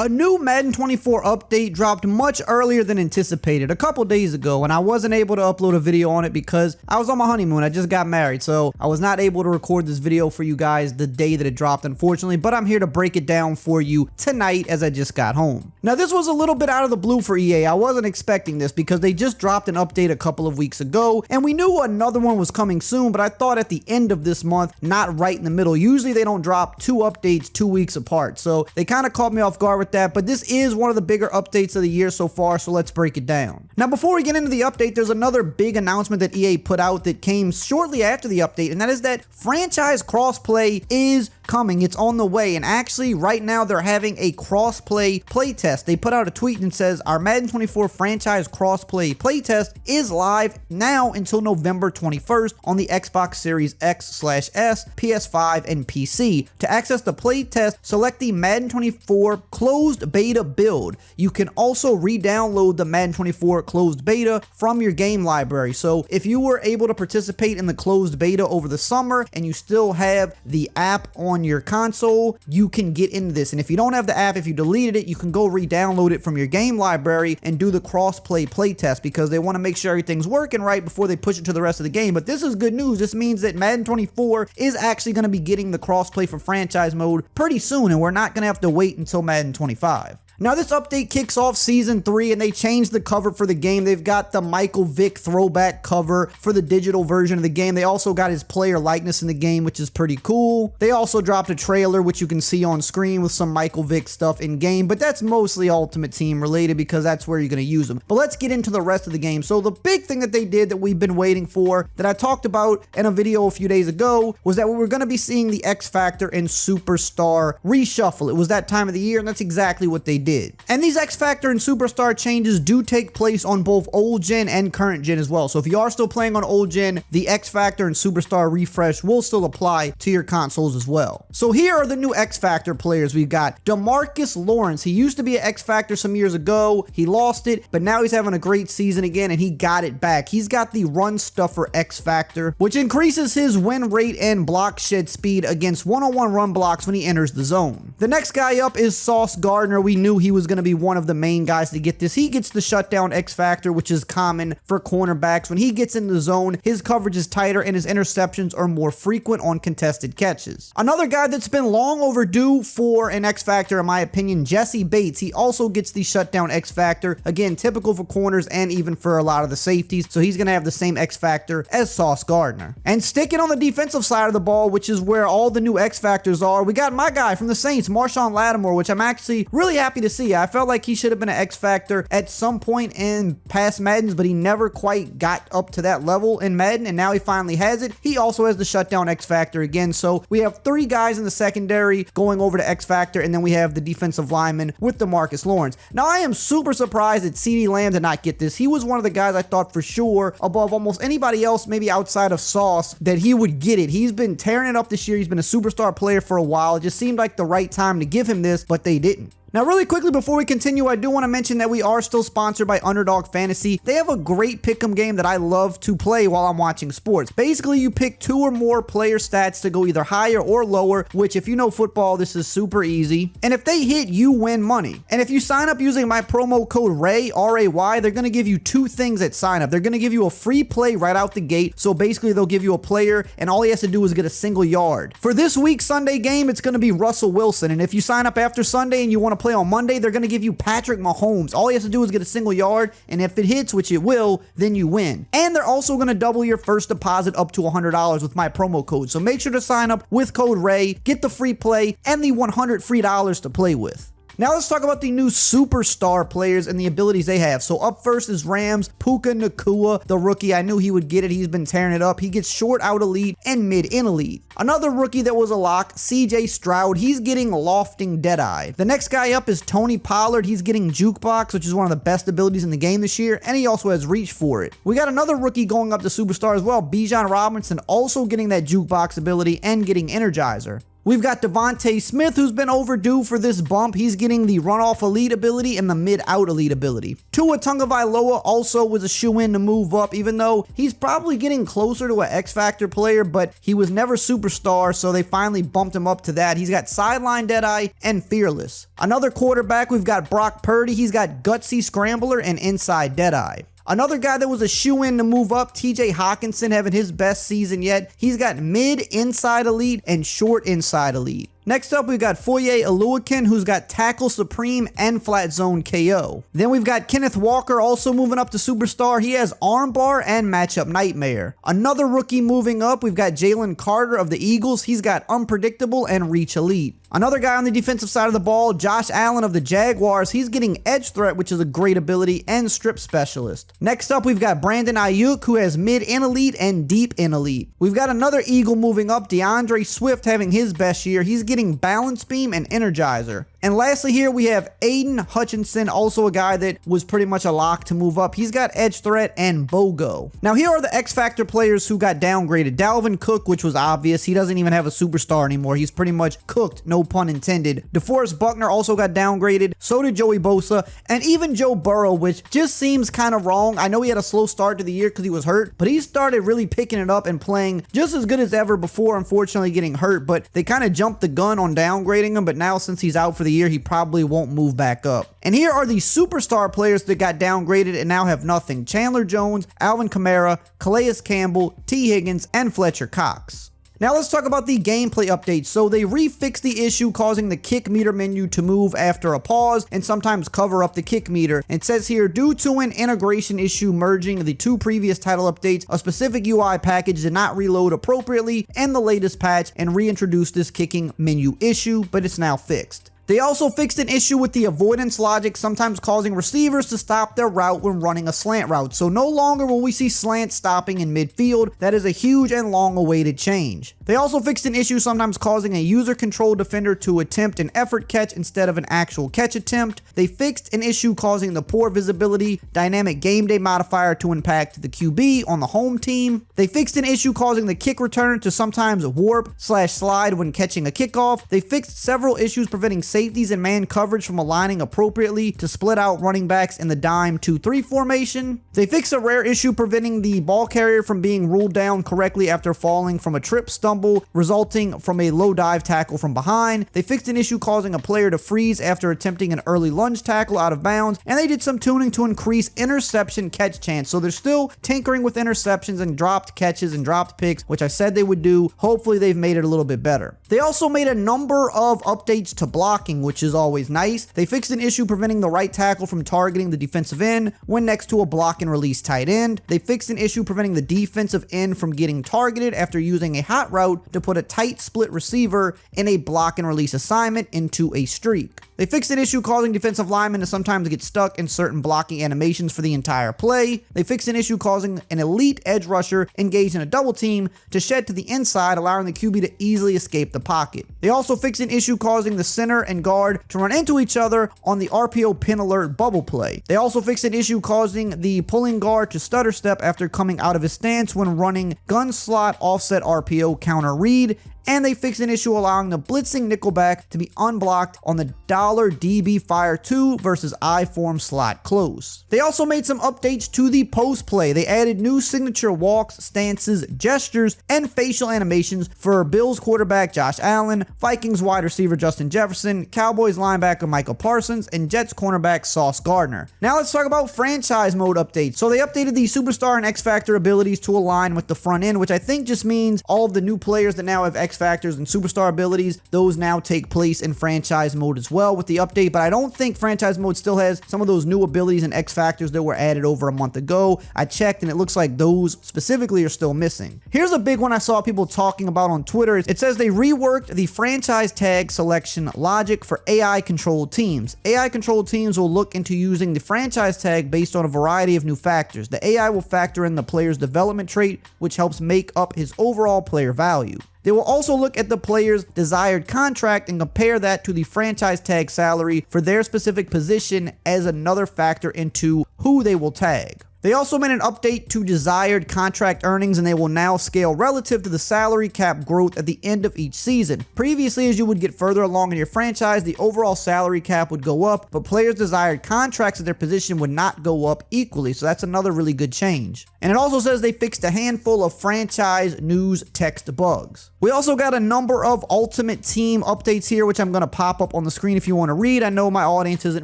A new Madden 24 update dropped much earlier than anticipated a couple days ago, and I wasn't able to upload a video on it because I was on my honeymoon. I just got married, so I was not able to record this video for you guys the day that it dropped, unfortunately, but I'm here to break it down for you tonight as I just got home. Now, this was a little bit out of the blue for EA. I wasn't expecting this because they just dropped an update a couple of weeks ago, and we knew another one was coming soon, but I thought at the end of this month, not right in the middle. Usually they don't drop 2 updates 2 weeks apart, so they kind of caught me off guard with that, but this is one of the bigger updates of the year so far, so let's break it down. Now, before we get into the update, there's another big announcement that EA put out that came shortly after the update, and that is that franchise crossplay is coming. It's on the way, and actually right now they're having a crossplay playtest. They put out a tweet and says our Madden 24 franchise crossplay playtest is live now until November 21st on the Xbox Series X/S, PS5, and PC. To access the playtest, select the Madden 24 closed beta build. You can also re-download the Madden 24 closed beta from your game library. So if you were able to participate in the closed beta over the summer and you still have the app on your console, you can get into this. And if you don't have the app, if you deleted it, you can go re-download it from your game library and do the cross-play playtest because they want to make sure everything's working right before they push it to the rest of the game. But this is good news. This means that Madden 24 is actually going to be getting the cross-play for franchise mode pretty soon, and we're not going to have to wait until Madden 25. Now, this update kicks off Season 3, and they changed the cover for the game. They've got the Michael Vick throwback cover for the digital version of the game. They also got his player likeness in the game, which is pretty cool. They also dropped a trailer, which you can see on screen with some Michael Vick stuff in game, but that's mostly Ultimate Team related because that's where you're going to use them. But let's get into the rest of the game. So the big thing that they did that we've been waiting for, that I talked about in a video a few days ago, was that we were going to be seeing the X Factor and Superstar reshuffle. It was that time of the year, and that's exactly what they did. And these X Factor and Superstar changes do take place on both old gen and current gen as well. So if you are still playing on old gen, the X Factor and Superstar refresh will still apply to your consoles as well. So here are the new X Factor players. We've got DeMarcus Lawrence. He used to be an X Factor some years ago. He lost it, but now he's having a great season again, and he got it back. He's got the Run Stuffer X Factor, which increases his win rate and block shed speed against one-on-one run blocks when he enters the zone. The next guy up is Sauce Gardner. We knew he was going to be one of the main guys to get this. He gets the shutdown X Factor, which is common for cornerbacks. When he gets in the zone, his coverage is tighter and his interceptions are more frequent on contested catches. Another guy that's been long overdue for an X Factor, in my opinion, Jesse Bates. He also gets the shutdown X Factor. Again, typical for corners and even for a lot of the safeties. So he's going to have the same X Factor as Sauce Gardner. And sticking on the defensive side of the ball, which is where all the new X Factors are, we got my guy from the Saints, Marshawn Lattimore, which I'm actually really happy to see. I felt like he should have been an X Factor at some point in past Maddens, but he never quite got up to that level in Madden, and now he finally has it. He also has the shutdown X Factor again, so we have 3 guys in the secondary going over to X Factor, and then we have the defensive lineman with DeMarcus Lawrence. Now, I am super surprised that CeeDee Lamb did not get this. He was one of the guys I thought for sure, above almost anybody else, maybe outside of Sauce, that he would get it. He's been tearing it up this year. He's been a superstar player for a while. It just seemed like the right time to give him this, but they didn't. Now, really quickly before we continue, I do want to mention that we are still sponsored by Underdog Fantasy. They have a great pick'em game that I love to play while I'm watching sports. Basically, you pick 2 or more player stats to go either higher or lower, which if you know football, this is super easy. And if they hit, you win money. And if you sign up using my promo code RAY, R-A-Y, they're going to give you 2 things at sign up. They're going to give you a free play right out the gate. So basically, they'll give you a player, and all he has to do is get a single yard. For this week's Sunday game, it's going to be Russell Wilson. And if you sign up after Sunday and you want to play on Monday, they're going to give you Patrick Mahomes. All you have to do is get a single yard, and if it hits, which it will, then you win. And they're also going to double your first deposit up to $100 with my promo code. So make sure to sign up with code RAY, get the free play, and the $100 free to play with. Now let's talk about the new superstar players and the abilities they have. So up first is Rams, Puka Nacua, the rookie. I knew he would get it. He's been tearing it up. He gets short out elite and mid in elite. Another rookie that was a lock, CJ Stroud. He's getting lofting Deadeye. The next guy up is Tony Pollard. He's getting Jukebox, which is one of the best abilities in the game this year, and he also has reach for it. We got another rookie going up to superstar as well, Bijan Robinson, also getting that Jukebox ability and getting Energizer. We've got Devontae Smith, who's been overdue for this bump. He's getting the runoff elite ability and the mid-out elite ability. Tua Tagovailoa also was a shoe-in to move up, even though he's probably getting closer to an X-Factor player, but he was never superstar, so they finally bumped him up to that. He's got sideline Deadeye and fearless. Another quarterback, we've got Brock Purdy. He's got gutsy scrambler and inside Deadeye. Another guy that was a shoe-in to move up, TJ Hawkinson, having his best season yet. He's got mid inside elite and short inside elite. Next up, we've got Foye Oluokun, who's got Tackle Supreme and Flat Zone KO. Then we've got Kenneth Walker, also moving up to Superstar. He has Armbar and Matchup Nightmare. Another rookie moving up, we've got Jalen Carter of the Eagles. He's got Unpredictable and Reach Elite. Another guy on the defensive side of the ball, Josh Allen of the Jaguars. He's getting Edge Threat, which is a great ability, and Strip Specialist. Next up, we've got Brandon Ayuk, who has Mid in Elite and Deep in Elite. We've got another Eagle moving up, DeAndre Swift, having his best year. He's getting Balance Beam and Energizer. And lastly here we have Aiden Hutchinson, also a guy that was pretty much a lock to move up. He's got Edge Threat and BOGO. Now here are the X Factor players who got downgraded. Dalvin Cook, which was obvious. He doesn't even have a superstar anymore. He's pretty much cooked, no pun intended. DeForest Buckner also got downgraded. So did Joey Bosa. And even Joe Burrow, which just seems kind of wrong. I know he had a slow start to the year because he was hurt, but he started really picking it up and playing just as good as ever before, unfortunately getting hurt. But they kind of jumped the gun on downgrading him. But now since he's out for the year, he probably won't move back up. And here are the superstar players that got downgraded and now have nothing. Chandler Jones, Alvin Kamara, Calais Campbell, T. Higgins, and Fletcher Cox. Now let's talk about the gameplay updates. So they refixed the issue causing the kick meter menu to move after a pause and sometimes cover up the kick meter. It says here, due to an integration issue merging the two previous title updates, a specific UI package did not reload appropriately and the latest patch and reintroduced this kicking menu issue, but it's now fixed. They also fixed an issue with the avoidance logic, sometimes causing receivers to stop their route when running a slant route. So no longer will we see slant stopping in midfield. That is a huge and long-awaited change. They also fixed an issue sometimes causing a user-controlled defender to attempt an effort catch instead of an actual catch attempt. They fixed an issue causing the poor visibility dynamic game day modifier to impact the QB on the home team. They fixed an issue causing the kick return to sometimes warp/slide when catching a kickoff. They fixed several issues preventing safeties and man coverage from aligning appropriately to split out running backs in the dime 2-3 formation. They fixed a rare issue preventing the ball carrier from being ruled down correctly after falling from a trip stumble, resulting from a low dive tackle from behind. They fixed an issue causing a player to freeze after attempting an early lunge tackle out of bounds, and they did some tuning to increase interception catch chance. So they're still tinkering with interceptions and dropped catches and dropped picks, which I said they would do. Hopefully they've made it a little bit better. They also made a number of updates to blocking, which is always nice. They fixed an issue preventing the right tackle from targeting the defensive end when next to a block and release tight end. They fixed an issue preventing the defensive end from getting targeted after using a hot route to put a tight split receiver in a block and release assignment into a streak. They fixed an issue causing defensive linemen to sometimes get stuck in certain blocking animations for the entire play. They fixed an issue causing an elite edge rusher engaged in a double team to shed to the inside, allowing the QB to easily escape the pocket. They also fixed an issue causing the center and guard to run into each other on the RPO pin alert bubble play. They also fixed an issue causing the pulling guard to stutter step after coming out of his stance when running gun slot offset RPO counter read. And they fixed an issue allowing the blitzing nickelback to be unblocked on the $DB Fire 2 versus I-form slot close. They also made some updates to the post play. They added new signature walks, stances, gestures, and facial animations for Bills quarterback Josh Allen, Vikings wide receiver Justin Jefferson, Cowboys linebacker Michael Parsons, and Jets cornerback Sauce Gardner. Now let's talk about franchise mode updates. So they updated the Superstar and X Factor abilities to align with the front end, which I think just means all of the new players that now have X Factors and Superstar abilities, those now take place in franchise mode as well with the update, but I don't think franchise mode still has some of those new abilities and X Factors that were added over a month ago. I checked and it looks like those specifically are still missing. Here's a big one I saw people talking about on Twitter. It says they reworked the franchise tag selection logic for AI controlled teams. AI controlled teams will look into using the franchise tag based on a variety of new factors. The AI will factor in the player's development trait, which helps make up his overall player value. They will also look at the player's desired contract and compare that to the franchise tag salary for their specific position as another factor into who they will tag. They also made an update to desired contract earnings, and they will now scale relative to the salary cap growth at the end of each season. Previously, as you would get further along in your franchise, the overall salary cap would go up, but players' desired contracts at their position would not go up equally, so that's another really good change. And it also says they fixed a handful of franchise news text bugs. We also got a number of Ultimate Team updates here, which I'm going to pop up on the screen if you want to read. I know my audience isn't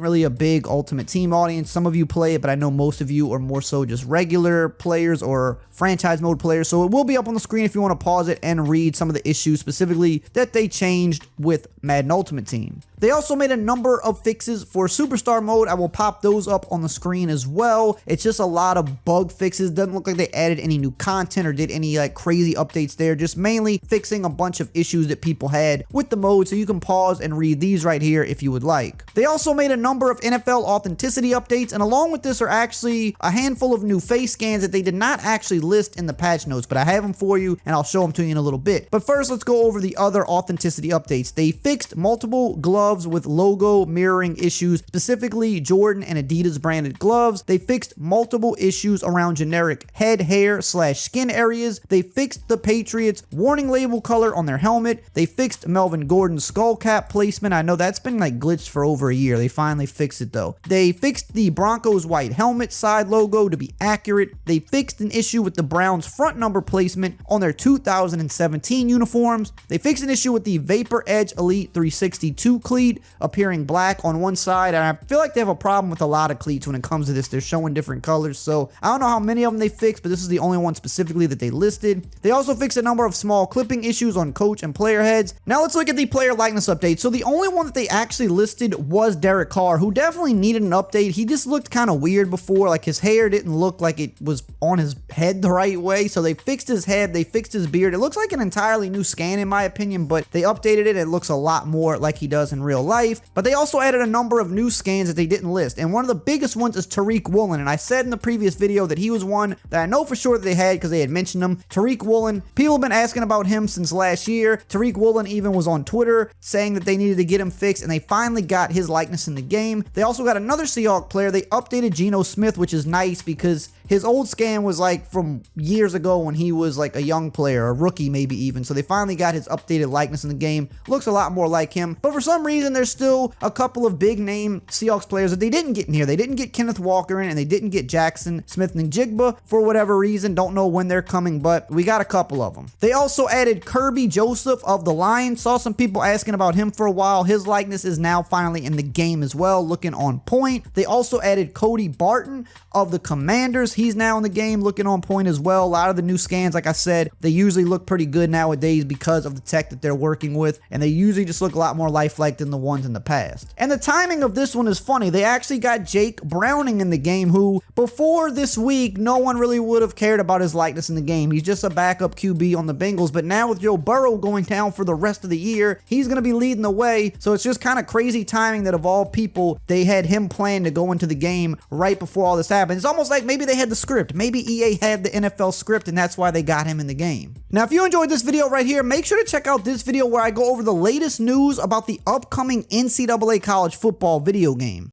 really a big Ultimate Team audience. Some of you play it, but I know most of you are more so just regular players or franchise mode players. So it will be up on the screen if you want to pause it and read some of the issues specifically that they changed with Madden Ultimate Team. They also made a number of fixes for Superstar mode. I will pop those up on the screen as well. It's just a lot of bug fixes. Doesn't look like they added any new content or did any like crazy updates there. Just mainly fixing a bunch of issues that people had with the mode. So you can pause and read these right here if you would like. They also made a number of NFL authenticity updates, and along with this are actually a handful of new face scans that they did not actually list in the patch notes, but I have them for you and I'll show them to you in a little bit. But first, let's go over the other authenticity updates. They fixed multiple gloves with logo mirroring issues, specifically Jordan and Adidas branded gloves. They fixed multiple issues around generic head, hair / skin areas. They fixed the Patriots warning label color on their helmet. They fixed Melvin Gordon's skull cap placement. I know that's been like glitched for over a year. They finally fixed it though. They fixed the Broncos white helmet side logo to be accurate. They fixed an issue with the Browns front number placement on their 2017 uniforms. They fixed an issue with the Vapor Edge Elite 362 cleat appearing black on one side, and I feel like they have a problem with a lot of cleats when it comes to this. They're showing different colors, so I don't know how many of them they fixed, but this is the only one specifically that they listed. They also fixed a number of small clipping issues on coach and player heads. Now let's look at the player likeness update. So the only one that they actually listed was Derek Carr, who definitely needed an update. He just looked kind of weird before, like his hair didn't look like it was on his head the right way, so they fixed his head, they fixed his beard. It looks like an entirely new scan in my opinion, but they updated it. It looks a lot more like he does in real life. But they also added a number of new scans that they didn't list, and one of the biggest ones is Tariq Woolen, and I said in the previous video that he was one that I know for sure that they had because they had mentioned him. Tariq Woolen, people have been asking about him since last year. Tariq Woolen even was on Twitter saying that they needed to get him fixed, and they finally got his likeness in the game. They also got another Seahawks player. They updated Geno Smith, which is nice because his old scan was like from years ago when he was like a young player, a rookie maybe even. So they finally got his updated likeness in the game. Looks a lot more like him. But for some reason, there's still a couple of big name Seahawks players that they didn't get in here. They didn't get Kenneth Walker in, and they didn't get Jackson Smith-Njigba for whatever reason. Don't know when they're coming, but we got a couple of them. They also added Kirby Joseph of the Lions. Saw some people asking about him for a while. His likeness is now finally in the game as well, looking on point. They also added Cody Barton of the Commanders. He's now in the game, looking on point as well. A lot of the new scans, like I said, they usually look pretty good nowadays because of the tech that they're working with, and they usually just look a lot more lifelike than the ones in the past. And the timing of this one is funny. They actually got Jake Browning in the game, who before this week, no one really would have cared about his likeness in the game. He's just a backup QB on the Bengals, but now with Joe Burrow going down for the rest of the year, he's going to be leading the way. So it's just kind of crazy timing that of all people, they had him planned to go into the game right before all this happened. It's almost like maybe they had the script. Maybe EA had the NFL script, and that's why they got him in the game. Now, if you enjoyed this video right here, make sure to check out this video where I go over the latest news about the upcoming NCAA college football video game.